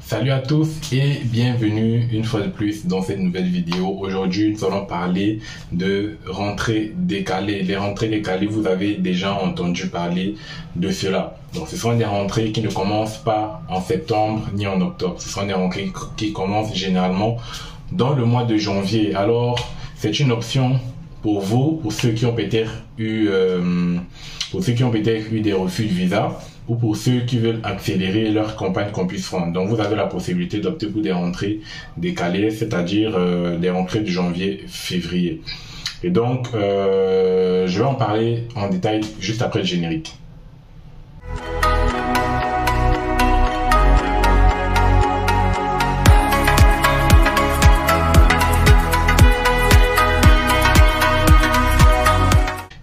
Salut à tous et bienvenue une fois de plus dans cette nouvelle vidéo. Aujourd'hui, nous allons parler de rentrées décalées. Les rentrées décalées, vous avez déjà entendu parler de cela. Donc, ce sont des rentrées qui ne commencent pas en septembre ni en octobre. Ce sont des rentrées qui commencent généralement dans le mois de janvier. Alors, c'est une option pour vous, pour ceux qui ont peut-être eu, des refus de visa, ou pour ceux qui veulent accélérer leur campagne Campus France. Donc vous avez la possibilité d'opter pour des rentrées décalées, c'est-à-dire des rentrées de janvier-février. Et donc, je vais en parler en détail juste après le générique.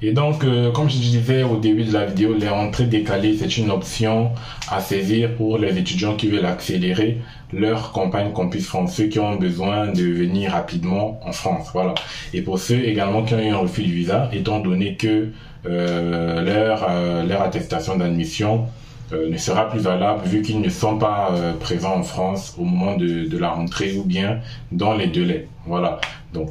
Et donc, comme je disais au début de la vidéo, les rentrées décalées, c'est une option à saisir pour les étudiants qui veulent accélérer leur campagne Campus France, ceux qui ont besoin de venir rapidement en France. Voilà. Et pour ceux également qui ont eu un refus de visa, étant donné que leur attestation d'admission ne sera plus valable vu qu'ils ne sont pas présents en France au moment de la rentrée ou bien dans les délais. Voilà. Donc,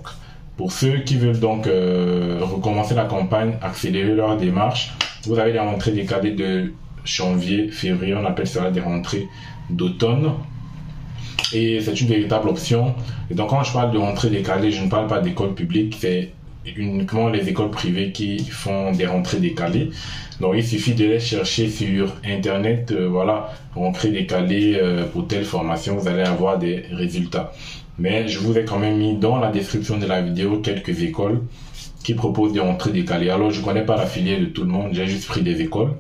pour ceux qui veulent donc recommencer la campagne, accélérer leur démarche, vous avez les rentrées décalées de janvier, février, on appelle cela des rentrées d'automne. Et c'est une véritable option. Et donc quand je parle de rentrées décalées, je ne parle pas d'écoles publiques, c'est uniquement les écoles privées qui font des rentrées décalées. Donc il suffit de les chercher sur internet, voilà, rentrées décalées pour telle formation, vous allez avoir des résultats. Mais je vous ai quand même mis dans la description de la vidéo quelques écoles qui proposent des rentrées décalées. Alors je connais pas la filière de tout le monde, j'ai juste pris des écoles.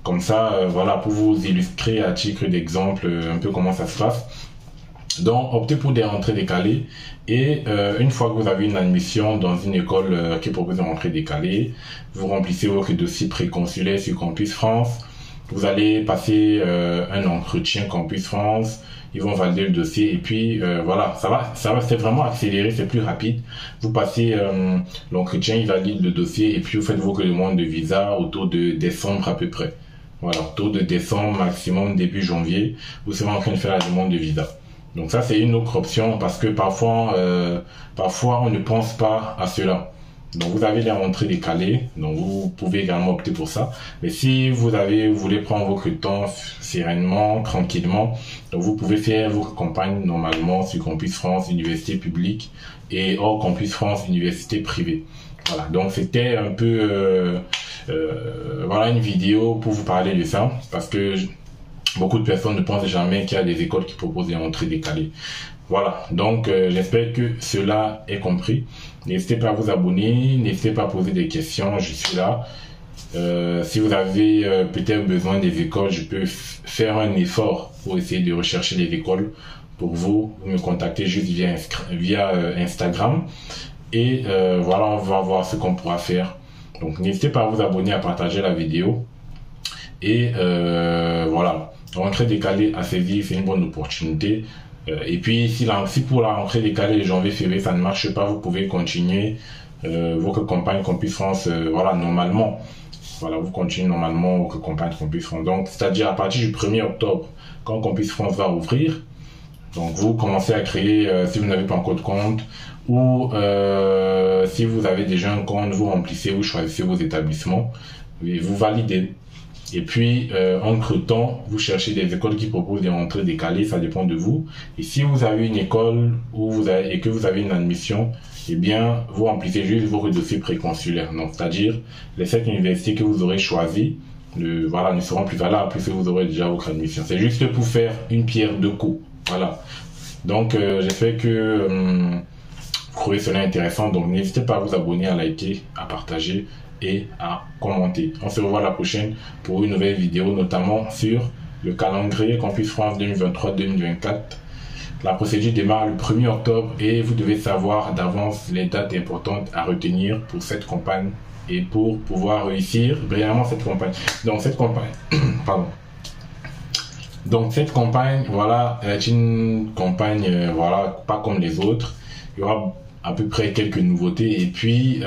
Comme ça, voilà, pour vous illustrer à titre d'exemple un peu comment ça se passe. Donc optez pour des rentrées décalées et une fois que vous avez une admission dans une école qui propose une rentrée décalée, vous remplissez votre dossier préconsulaire sur Campus France. Vous allez passer un entretien Campus France. Ils vont valider le dossier et puis voilà, ça va, c'est vraiment accéléré, c'est plus rapide. Vous passez l'entretien, ils valident le dossier et puis vous faites vos demandes de visa autour de décembre à peu près. Voilà, autour de décembre, maximum début janvier, vous serez en train de faire la demande de visa. Donc ça c'est une autre option parce que parfois on ne pense pas à cela. Donc vous avez les rentrées décalées, donc vous pouvez également opter pour ça. Mais si vous voulez prendre votre temps sereinement, tranquillement, donc vous pouvez faire votre campagne normalement sur Campus France, université publique, et hors Campus France, université privée. Voilà, donc c'était un peu voilà une vidéo pour vous parler de ça, parce que beaucoup de personnes ne pensent jamais qu'il y a des écoles qui proposent des rentrées décalées. Voilà, donc j'espère que cela est compris. N'hésitez pas à vous abonner, n'hésitez pas à poser des questions, je suis là. Si vous avez peut-être besoin des écoles, je peux faire un effort pour essayer de rechercher des écoles pour vous. Vous me contactez juste via Instagram. Et voilà, on va voir ce qu'on pourra faire. Donc n'hésitez pas à vous abonner, à partager la vidéo. Et voilà, rentrée décalée à saisir, c'est une bonne opportunité. Et puis si pour la rentrée décalée de janvier-février ça ne marche pas, vous pouvez continuer votre campagne Campus France, voilà, normalement. Voilà, vous continuez normalement votre campagne Campus France. Donc c'est-à-dire à partir du 1er octobre, quand Campus France va ouvrir, donc vous commencez à créer, si vous n'avez pas encore de compte, ou si vous avez déjà un compte, vous remplissez, vous choisissez vos établissements, et vous validez. Et puis, entre-temps, vous cherchez des écoles qui proposent des rentrées décalées, ça dépend de vous. Et si vous avez une école et que vous avez une admission, eh bien, vous remplissez juste vos dossiers préconsulaires. Donc, c'est-à-dire, les 7 universités que vous aurez choisies, voilà, ne seront plus valables puisque vous aurez déjà votre admission. C'est juste pour faire une pierre deux coups. Voilà. Donc, j'espère que vous trouvez cela intéressant. Donc, n'hésitez pas à vous abonner, à liker, à partager et à commenter. On se revoit la prochaine pour une nouvelle vidéo, notamment sur le calendrier Campus France 2023-2024. La procédure démarre le 1er octobre et vous devez savoir d'avance les dates importantes à retenir pour cette campagne et pour pouvoir réussir brillamment cette campagne. Donc cette campagne, pardon. Donc cette campagne, voilà, est une campagne, voilà, pas comme les autres. Il y aura à peu près quelques nouveautés et puis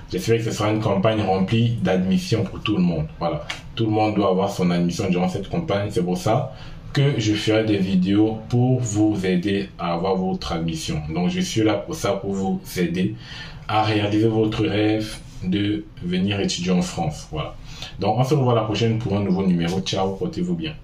j'espère que ce sera une campagne remplie d'admission pour tout le monde. Voilà, tout le monde doit avoir son admission durant cette campagne. C'est pour ça que je ferai des vidéos pour vous aider à avoir votre admission. Donc je suis là pour ça, pour vous aider à réaliser votre rêve de venir étudier en France. Voilà. Donc on se revoit la prochaine pour un nouveau numéro. Ciao, portez-vous bien.